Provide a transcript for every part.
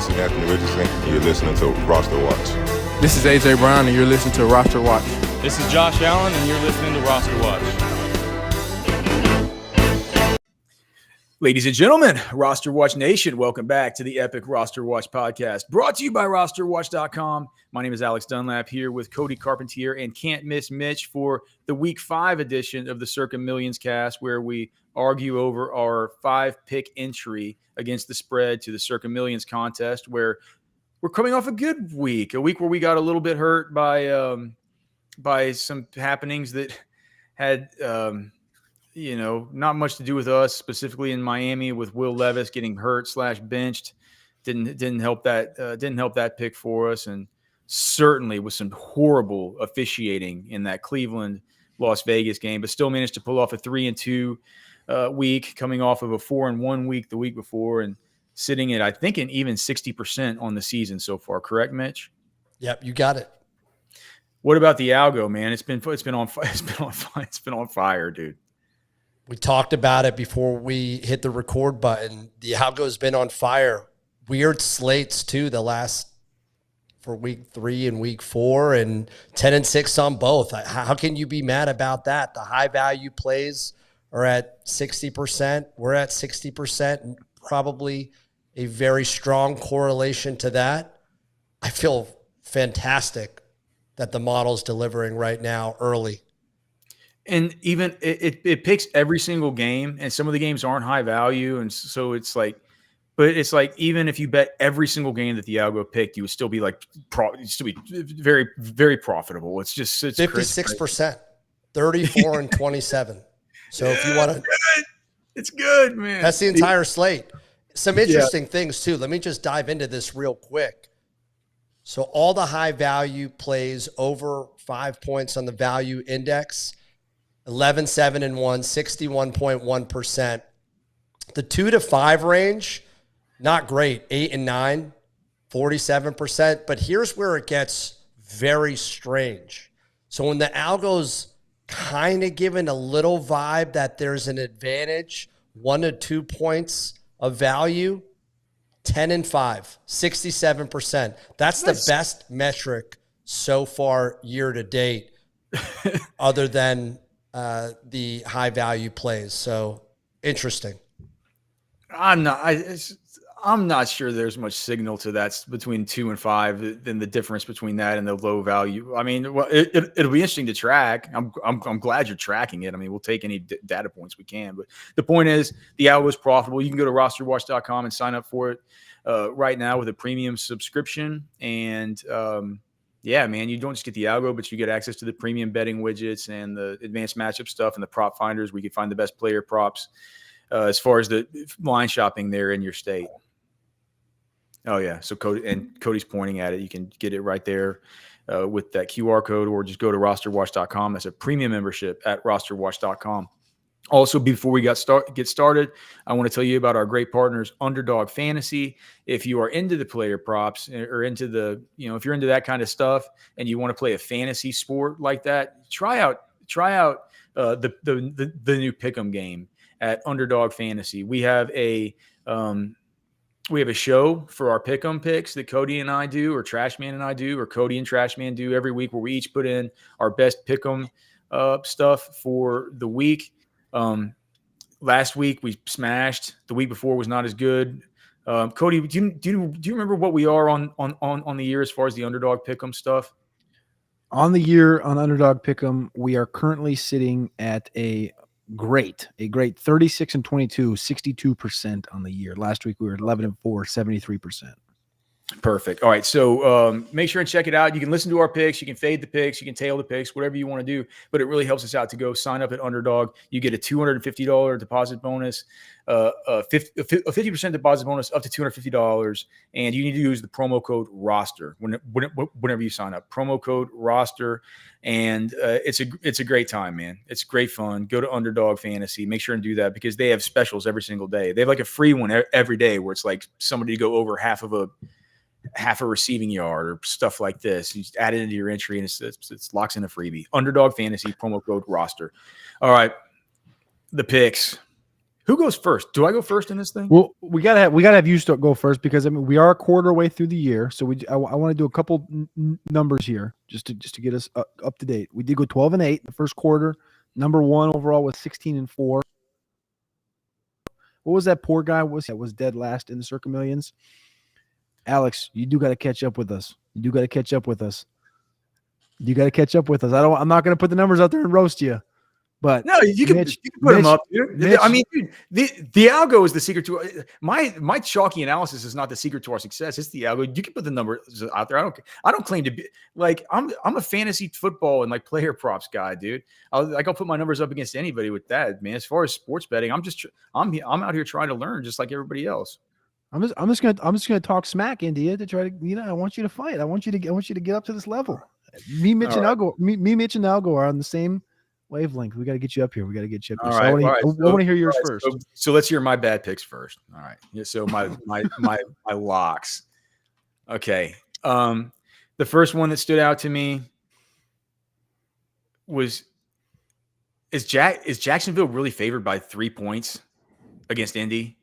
This is Anthony Richardson, and you're listening to RosterWatch. This is AJ Brown, and you're listening to RosterWatch. This is Josh Allen, and you're listening to RosterWatch. Ladies and gentlemen, RosterWatch Nation, welcome back to the Epic RosterWatch podcast, brought to you by RosterWatch.com. My name is Alex Dunlap, here with Cody Carpentier and Can't Miss Mitch for the Week 5 edition of the Circa Millions Cast, where we argue over our 5-pick entry against the spread to the Circa Millions contest, where we're coming off a good week, a week where we got a little bit hurt by some happenings that had not much to do with us, specifically in Miami with Will Levis getting hurt / benched. Didn't help that pick for us, and certainly with some horrible officiating in that Cleveland Las Vegas game, but still managed to pull off a 3-2 week, coming off of a 4-1 week the week before, and sitting at, I think, an even 60% on the season so far. Correct, Mitch? Yep, you got it. What about the algo, man? It's been on fire, dude. We talked about it before we hit the record button. The algo's been on fire. Weird slates too. For week 3 and week 4, and 10-6 on both. How can you be mad about that? The high value plays are at 60%. We're at 60%, and probably a very strong correlation to that. I feel fantastic that the model's delivering right now early. And even it picks every single game, and some of the games aren't high value, and so it's like, but it's like, even if you bet every single game that the algo picked, you would still be very, very profitable. It's 56%, 34 and 27. So if you want to, it's good, man. That's the entire slate. Some interesting things too. Let me just dive into this real quick. So all the high value plays over 5 points on the value index, 11, 7, and 1, 61.1%. The 2 to 5 range, not great, 8 and 9, 47%. But here's where it gets very strange. So when the algo's kind of given a little vibe that there's an advantage, 1 to 2 points of value, 10 and 5, 67%. That's the best metric so far year to date, other than the high value plays. So interesting. I'm not sure there's much signal to that between 2 and 5 than the difference between that and the low value. I mean, well, it'll be interesting to track. I'm glad you're tracking it. I mean, we'll take any data points we can, but the point is the algo is profitable. You can go to rosterwatch.com and sign up for it right now with a premium subscription. And yeah, man, you don't just get the algo, but you get access to the premium betting widgets and the advanced matchup stuff and the prop finders where you can find the best player props as far as the line shopping there in your state. Oh, yeah. So Cody's pointing at it. You can get it right there with that QR code, or just go to rosterwatch.com. That's a premium membership at rosterwatch.com. Also, before we get started, I want to tell you about our great partners, Underdog Fantasy. If you are into the player props or into the, if you're into that kind of stuff and you want to play a fantasy sport like that, try out the new Pick'em game at Underdog Fantasy. We have a show for our Pick'em picks that Cody and I do, or Trashman and I do, or Cody and Trashman do every week, where we each put in our best Pick'em stuff for the week. Last week we smashed. The week before was not as good. Cody, do you remember what we are on the year as far as the Underdog Pick'em stuff? On the year on Underdog Pick'em, we are currently sitting at a great 36 and 22, 62% on the year. Last week we were 11 and 4, 73%. Perfect. All right. So make sure and check it out. You can listen to our picks. You can fade the picks. You can tail the picks, whatever you want to do. But it really helps us out to go sign up at Underdog. You get a $250 deposit bonus, a 50% deposit bonus up to $250. And you need to use the promo code ROSTER whenever you sign up. Promo code ROSTER. And it's a great time, man. It's great fun. Go to Underdog Fantasy. Make sure and do that, because they have specials every single day. They have like a free one every day where it's like somebody to go over half a receiving yard or stuff like this. You just add it into your entry, and it's locks in a freebie. Underdog Fantasy, promo code ROSTER. All right, the picks. Who goes first? Do I go first in this thing? Well, we gotta have you go first because I mean we are a quarter way through the year, so I want to do a couple numbers here just to get us up to date. We did go 12-8 the first quarter. Number one overall was 16-4. What was that poor guy that was dead last in the Circa Millions? Alex, you do got to catch up with us. You got to catch up with us. I'm not going to put the numbers out there and roast you. But no, you can put them up. Dude. I mean, dude, the algo is the secret to my chalky analysis is not the secret to our success. It's the algo. You can put the numbers out there. I don't claim to be like I'm a fantasy football and like player props guy, dude. I'll put my numbers up against anybody with that, man. As far as sports betting, I'm out here trying to learn just like everybody else. I'm just gonna talk smack into you to try to I want you to fight. I want you to get up to this level. Me, Mitch, and Algo are on the same wavelength. We got to get you up here. All right. I want to hear yours first. So let's hear my bad picks first. All right. Yeah. So my locks. Okay. The first one that stood out to me was is Jacksonville really favored by 3 points against Indy?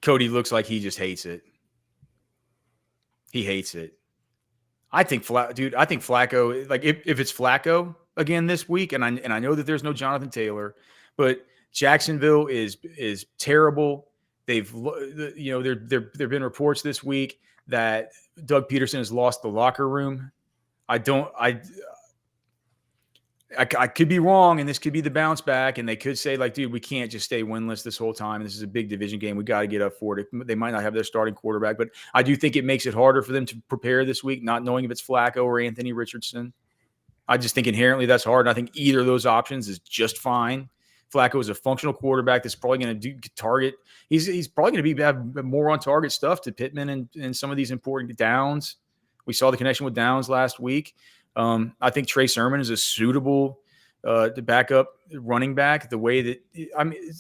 Cody looks like he just hates it. He hates it. I think Flacco, like if it's Flacco again this week, and I know that there's no Jonathan Taylor, but Jacksonville is terrible. There've been reports this week that Doug Peterson has lost the locker room. I could be wrong, and this could be the bounce back, and they could say, like, dude, we can't just stay winless this whole time. This is a big division game. We got to get up for it. They might not have their starting quarterback, but I do think it makes it harder for them to prepare this week, not knowing if it's Flacco or Anthony Richardson. I just think inherently that's hard, and I think either of those options is just fine. Flacco is a functional quarterback that's probably going to target. He's probably going to have more on target stuff to Pittman and some of these important downs. We saw the connection with Downs last week. I think Trey Sermon is a suitable to back up running back. The way that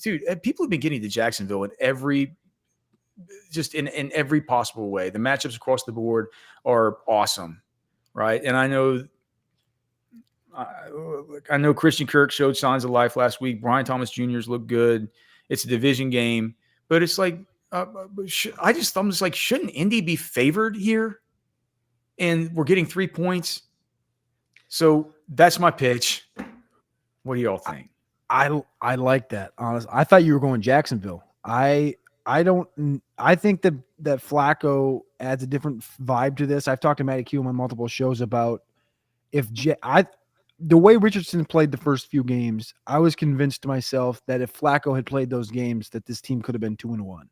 dude, people have been getting to Jacksonville in every possible way. The matchups across the board are awesome, right? And I know Christian Kirk showed signs of life last week. Brian Thomas Jr.'s looked good. It's a division game, but it's like I'm just like, shouldn't Indy be favored here? And we're getting 3 points. So that's my pitch. What do y'all think? I like that. Honestly, I thought you were going Jacksonville. I think that Flacco adds a different vibe to this. I've talked to Matty Q on multiple shows about the way Richardson played the first few games. I was convinced to myself that if Flacco had played those games, that this team could have been 2-1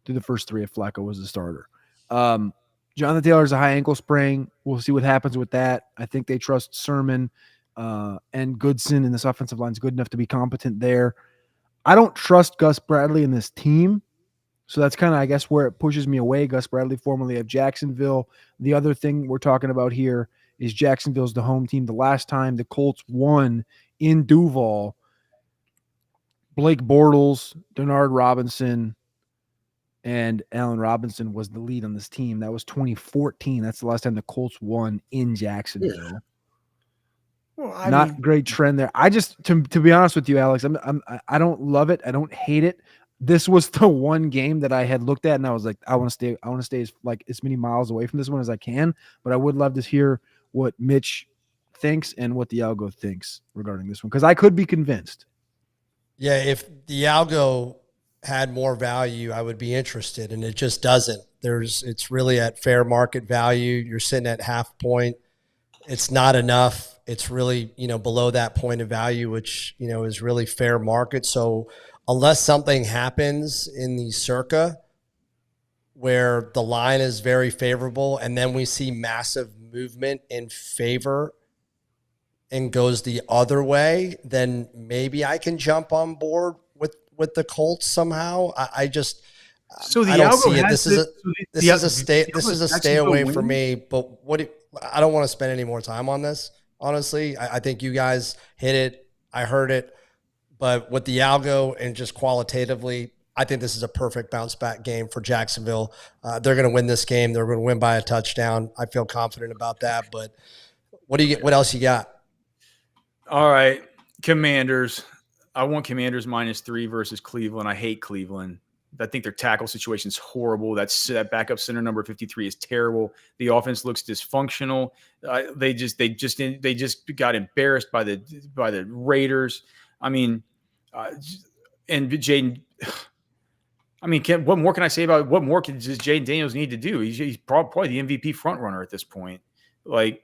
through the first three if Flacco was the starter. Jonathan Taylor's a high ankle sprain. We'll see what happens with that. I think they trust Sermon and Goodson, and this offensive line is good enough to be competent there. I don't trust Gus Bradley in this team. So that's kind of, I guess, where it pushes me away. Gus Bradley, formerly of Jacksonville. The other thing we're talking about here is Jacksonville's the home team. The last time the Colts won in Duval, Blake Bortles, Denard Robinson, and Allen Robinson was the lead on this team. That was 2014. That's the last time the Colts won in Jacksonville. Yeah. Well, Not great trend there. I just, to be honest with you, Alex, I don't love it. I don't hate it. This was the one game that I had looked at, and I was like, I want to stay as many miles away from this one as I can. But I would love to hear what Mitch thinks and what the algo thinks regarding this one, because I could be convinced. Yeah, if the algo had more value, I would be interested, and it just doesn't. It's really at fair market value. You're sitting at half point. It's not enough. It's really, below that point of value, which, is really fair market. So unless something happens in the Circa where the line is very favorable and then we see massive movement in favor and goes the other way, then maybe I can jump on board with the Colts somehow. I don't see it. This is a stay away for me. But I don't want to spend any more time on this. Honestly, I think you guys hit it. I heard it. But with the algo and just qualitatively, I think this is a perfect bounce back game for Jacksonville. They're going to win this game. They're going to win by a touchdown. I feel confident about that. But what else you got? All right, Commanders. I want Commanders -3 versus Cleveland. I hate Cleveland. I think their tackle situation is horrible. That backup center number 53 is terrible. The offense looks dysfunctional. They just got embarrassed by the Raiders. I mean, and Jaden. I mean, what more can I say about what more does Jaden Daniels need to do? He's probably the MVP front runner at this point. Like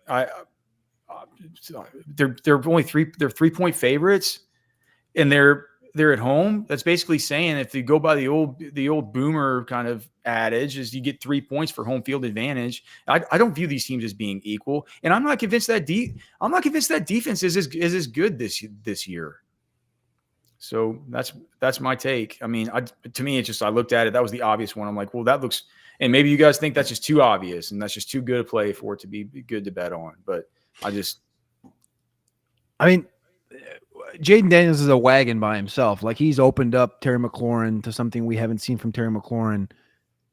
they're only 3-point favorites, and they're at home. That's basically saying, if you go by the old boomer kind of adage, is you get 3 points for home field advantage. I don't view these teams as being equal, and I'm not convinced that defense is as good this year. So that's my take. I mean, to me, it's just, I looked at it. That was the obvious one. I'm like, well, that looks, and maybe you guys think that's just too obvious and that's just too good a play for it to be good to bet on. But I mean, Jaden Daniels is a wagon by himself. Like, he's opened up Terry McLaurin to something we haven't seen from Terry McLaurin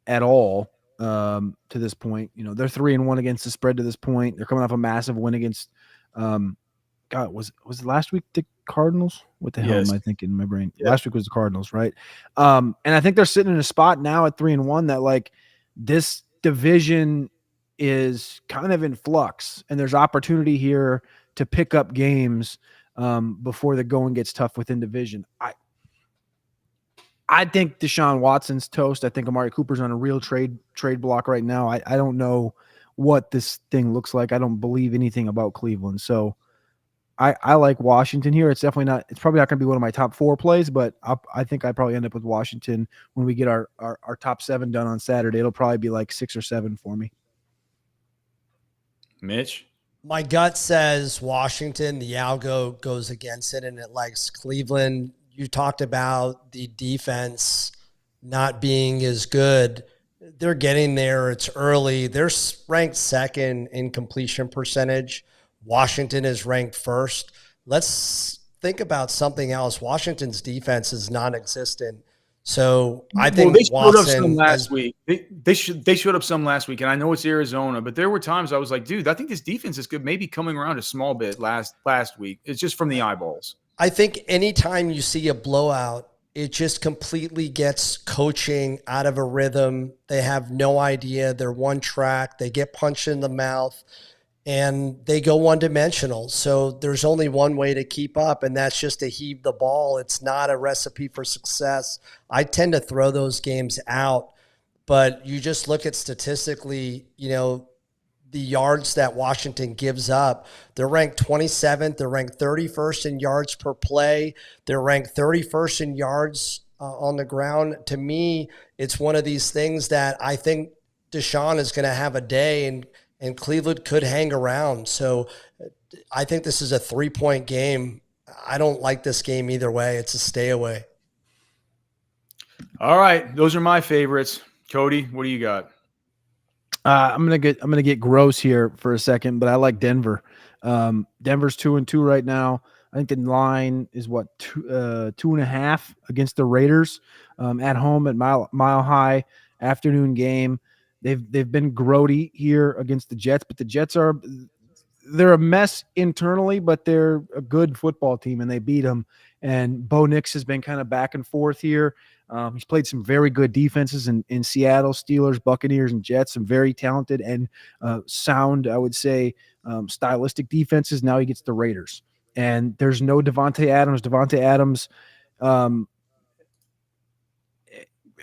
at all to this point. You know, they're 3-1 against the spread to this point. They're coming off a massive win against God, was it last week the Cardinals? What the hell am I thinking in my brain? Yeah. Last week was the Cardinals, right? And I think they're sitting in a spot now at 3-1 that, like, this division is kind of in flux, and there's opportunity here to pick up games before the going gets tough within division. I think Deshaun Watson's toast. I think Amari Cooper's on a real trade block right now. I don't know what this thing looks like. I don't believe anything about Cleveland. So I like Washington here. It's probably not going to be one of my top 4 plays, but I think I probably end up with Washington when we get our top 7 done on Saturday. It'll probably be like 6 or 7 for me. Mitch? My gut says Washington. The algo goes against it, and it likes Cleveland. You talked about the defense not being as good. They're getting there. It's early. They're ranked second in completion percentage. Washington is ranked first. Let's think about something else. Washington's defense is non-existent. So I think they showed up Watson some last week. They showed up some last week, and I know it's Arizona, but there were times I was like, dude, I think this defense is good. Maybe coming around a small bit last week. It's just from the eyeballs. I think anytime you see a blowout, it just completely gets coaching out of a rhythm. They have no idea. They're one track. They get punched in the mouth, and they go one-dimensional. So there's only one way to keep up, and that's just to heave the ball. It's not a recipe for success. I tend to throw those games out, but you just look at statistically, the yards that Washington gives up. They're ranked 27th. They're ranked 31st in yards per play. They're ranked 31st in yards on the ground. To me, it's one of these things that I think Deshaun is going to have a day, and Cleveland could hang around. So I think this is a 3-point game. I don't like this game either way. It's a stay away. All right. Those are my favorites. Cody, what do you got? I'm gonna get gross here for a second, but I like Denver. Denver's 2-2 right now. I think the line is 2.5 against the Raiders at home at Mile High. Afternoon game. They've been grody here against the Jets, but the Jets they're a mess internally, but they're a good football team, and they beat them. And Bo Nix has been kind of back and forth here. He's played some very good defenses in Seattle, Steelers, Buccaneers, and Jets, some very talented and sound, I would say, stylistic defenses. Now he gets the Raiders. And there's no Devontae Adams. Devontae Adams, I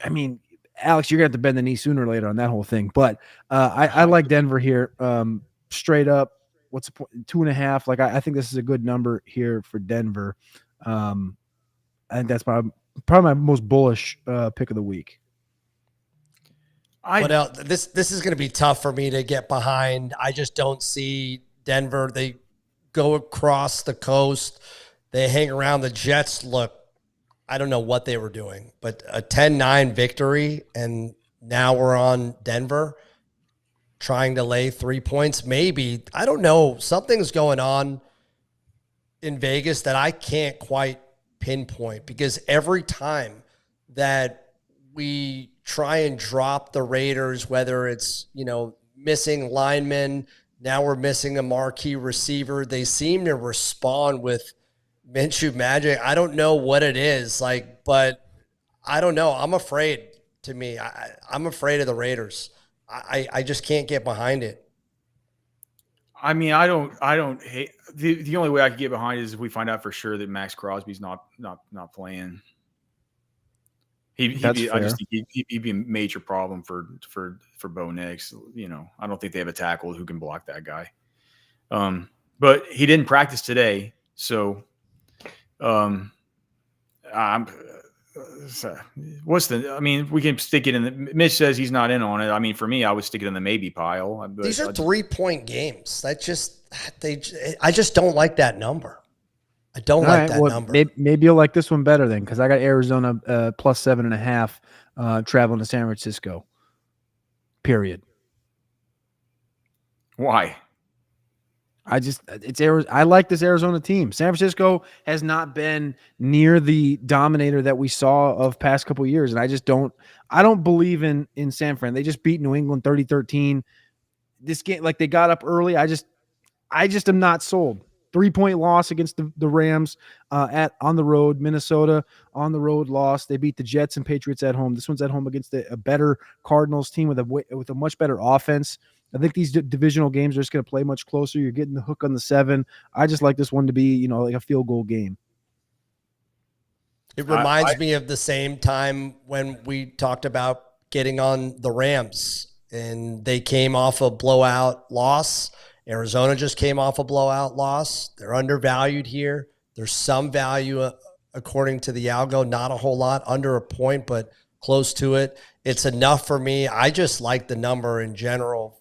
mean, Alex, you're going to have to bend the knee sooner or later on that whole thing. But I like Denver here straight up. What's the point? 2.5. Like, I think this is a good number here for Denver. I think that's probably my most bullish pick of the week. This is going to be tough for me to get behind. I just don't see Denver. They go across the coast. They hang around. The Jets look, I don't know what they were doing, but a 10-9 victory, and now we're on Denver trying to lay 3 points. Maybe, I don't know. Something's going on in Vegas that I can't quite pinpoint, because every time that we try and drop the Raiders, whether it's, missing linemen, now we're missing a marquee receiver, they seem to respond with Minshew magic. I don't know what it is, but I don't know. I'm afraid. To me, I'm afraid of the Raiders. I just can't get behind it. I mean, I don't hate the only way I could get behind it is if we find out for sure that Max Crosby's not playing. I just think he'd be a major problem for Bo Nix. You know, I don't think they have a tackle who can block that guy. But he didn't practice today, so we can stick it in the. Mitch says he's not in on it. I mean, for me, I would stick it in the maybe pile. These are 3-point games. I just don't like that number. I don't like that number. Maybe you'll like this one better then, because I got Arizona plus 7.5 traveling to San Francisco. Period. Why? I like this Arizona team. San Francisco has not been near the dominator that we saw of past couple of years. And I don't believe in San Fran. They just beat New England 30-13. This game, like, they got up early. I just am not sold. 3-point loss against the Rams on the road. Minnesota on the road lost. They beat the Jets and Patriots at home. This one's at home against a better Cardinals team with a much better offense. I think these divisional games are just going to play much closer. You're getting the hook on the 7. I just like this one to be, like a field goal game. It reminds me of the same time when we talked about getting on the Rams, and they came off a blowout loss. Arizona just came off a blowout loss. They're undervalued here. There's some value according to the algo, not a whole lot, under a point, but close to it. It's enough for me. I just like the number in general.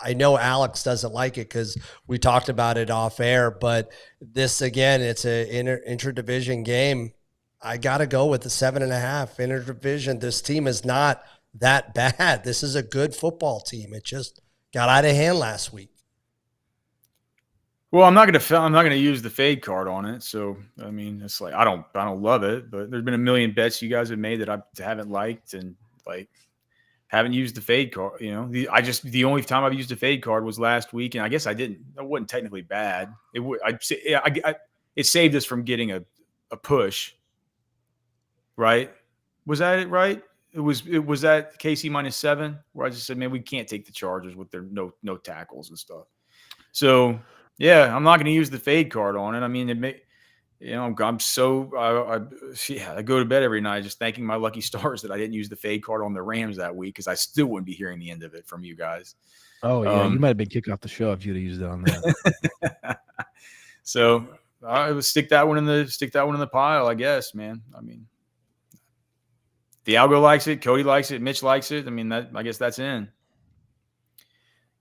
I know Alex doesn't like it because we talked about it off air, but this, again, it's an interdivision game. I got to go with the 7.5 interdivision. This team is not that bad. This is a good football team. It just got out of hand last week. Well, I'm not gonna use the fade card on it. So I mean, it's like I don't love it, but there's been a million bets you guys have made that I haven't liked and haven't used the fade card. The only time I've used a fade card was last week, and I guess I didn't. It wasn't technically bad. It saved us from getting a push. Right? Was that it? Right? It was that KC -7 where I just said, man, we can't take the Chargers with their no tackles and stuff. So. Yeah, I'm not going to use the fade card on it. I mean, I go to bed every night just thanking my lucky stars that I didn't use the fade card on the Rams that week, because I still wouldn't be hearing the end of it from you guys. Oh yeah, you might have been kicked off the show if you'd have used it on that. So I would stick that one in the pile, I guess, man. I mean, the algo likes it, Cody likes it, Mitch likes it. I mean, I guess that's in.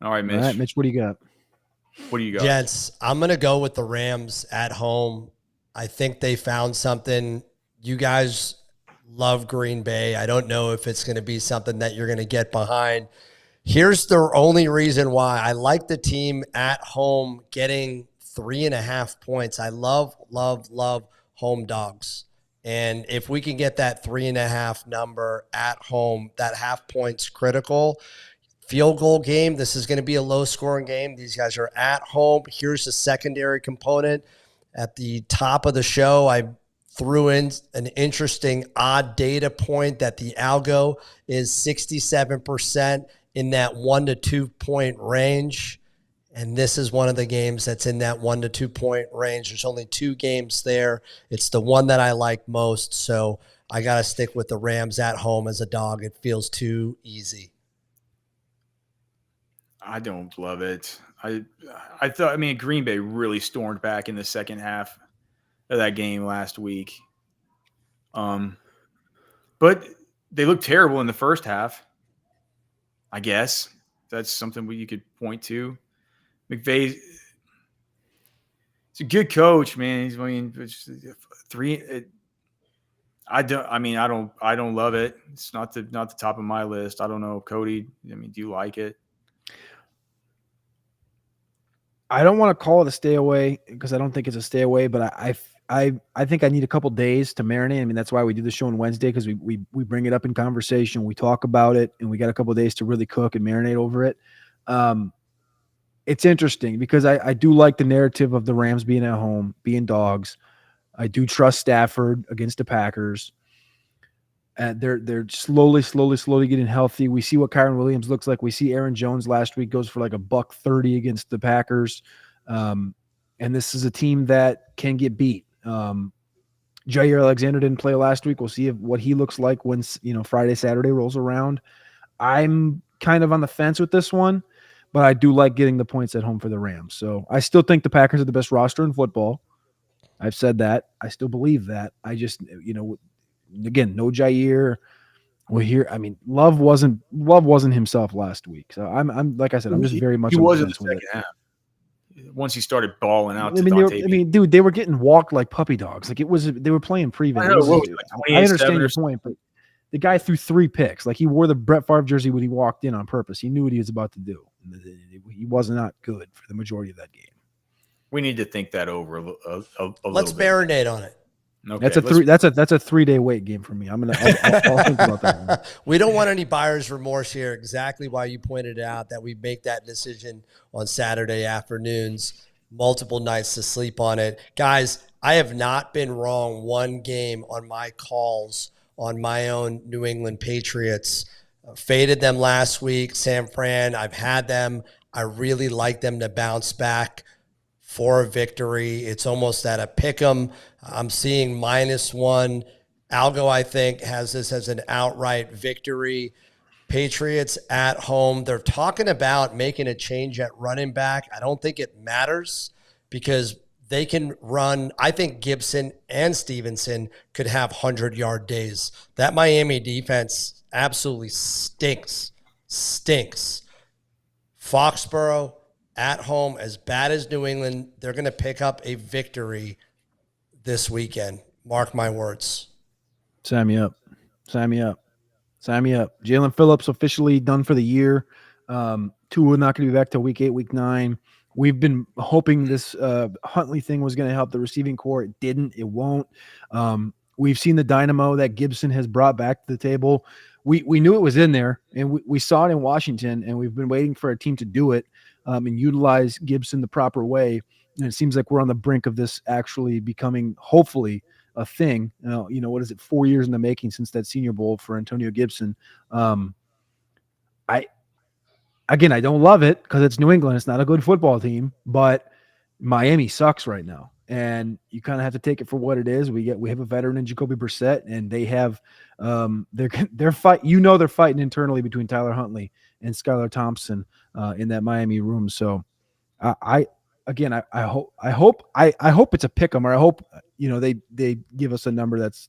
All right, Mitch. All right, Mitch, what do you got? What do you got? Gents, I'm going to go with the Rams at home. I think they found something. You guys love Green Bay. I don't know if it's going to be something that you're going to get behind. Here's the only reason why. I like the team at home getting 3.5 points. I love home dogs. And if we can get that 3.5 number at home, that half point's critical. Field goal game. This is going to be a low-scoring game. These guys are at home. Here's the secondary component. At the top of the show, I threw in an interesting odd data point that the algo is 67% in that 1 to 2 point range. And this is one of the games that's in that 1 to 2 point range. There's only 2 games there. It's the one that I like most. So I got to stick with the Rams at home as a dog. It feels too easy. I don't love it. I thought, Green Bay really stormed back in the second half of that game last week. But they looked terrible in the first half, I guess. That's something you could point to. McVay, he's a good coach, man. I don't love it. It's not the top of my list. I don't know, Cody. Do you like it? I don't want to call it a stay away because I don't think it's a stay away, but I think I need a couple days to marinate. That's why we do the show on Wednesday, because we bring it up in conversation, we talk about it, and we got a couple days to really cook and marinate over it. It's interesting because I do like the narrative of the Rams being at home, being dogs. I do trust Stafford against the Packers. And they're slowly getting healthy. We see what Kyron Williams looks like. We see Aaron Jones last week goes for like $130 against the Packers. And this is a team that can get beat. Jair Alexander didn't play last week. We'll see what he looks like when Friday, Saturday rolls around. I'm kind of on the fence with this one, but I do like getting the points at home for the Rams. So I still think the Packers are the best roster in football. I've said that. I still believe that. I just, again, no Jair. Well, here, I mean, Love wasn't himself last week. So I'm like I said, I'm just very much. He on was the in the fence with second half. Once he started balling out, dude, they were getting walked like puppy dogs. Like they were playing prevent. I understand your point, but the guy threw 3 picks. Like he wore the Brett Favre jersey when he walked in on purpose. He knew what he was about to do. He was not good for the majority of that game. We need to think that over a little Let's bit. marinate on it. Okay, that's a 3-day wait game for me. I'll think about that one. We don't want any buyer's remorse here. Exactly why you pointed out that we make that decision on Saturday afternoons, multiple nights to sleep on it. Guys, I have not been wrong one game on my calls on my own New England Patriots. Faded them last week, San Fran. I've had them. I really like them to bounce back for a victory. It's almost at a pick 'em. I'm seeing -1. Algo, I think, has this as an outright victory. Patriots at home. They're talking about making a change at running back. I don't think it matters because they can run. I think Gibson and Stevenson could have 100-yard days. That Miami defense absolutely stinks. Foxborough at home, as bad as New England, they're going to pick up a victory this weekend. Mark my words. Sign me up. Jalen Phillips officially done for the year. Tua not going to be back till week 8, week 9. We've been hoping this Huntley thing was going to help the receiving core. It didn't. It won't. We've seen the dynamo that Gibson has brought back to the table. We knew it was in there, and we saw it in Washington, and we've been waiting for a team to do it and utilize Gibson the proper way. And it seems like we're on the brink of this actually becoming, hopefully, a thing. What is it, 4 years in the making since that Senior Bowl for Antonio Gibson. I don't love it because it's New England. It's not a good football team, but Miami sucks right now. And you kind of have to take it for what it is. We have a veteran in Jacoby Brissett, and they have they're fighting internally between Tyler Huntley and Skylar Thompson in that Miami room. So I hope it's a pick 'em, or I hope they give us a number that's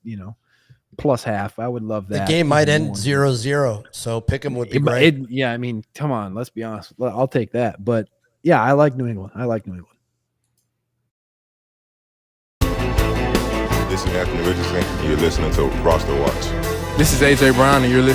plus half. I would love that. The game might end 0-0, so pick 'em would be great. Yeah, I mean, come on, let's be honest. I'll take that. But yeah, I like New England. This is Anthony Richardson, and you're listening to Roster Watch. This is AJ Brown, and you're listening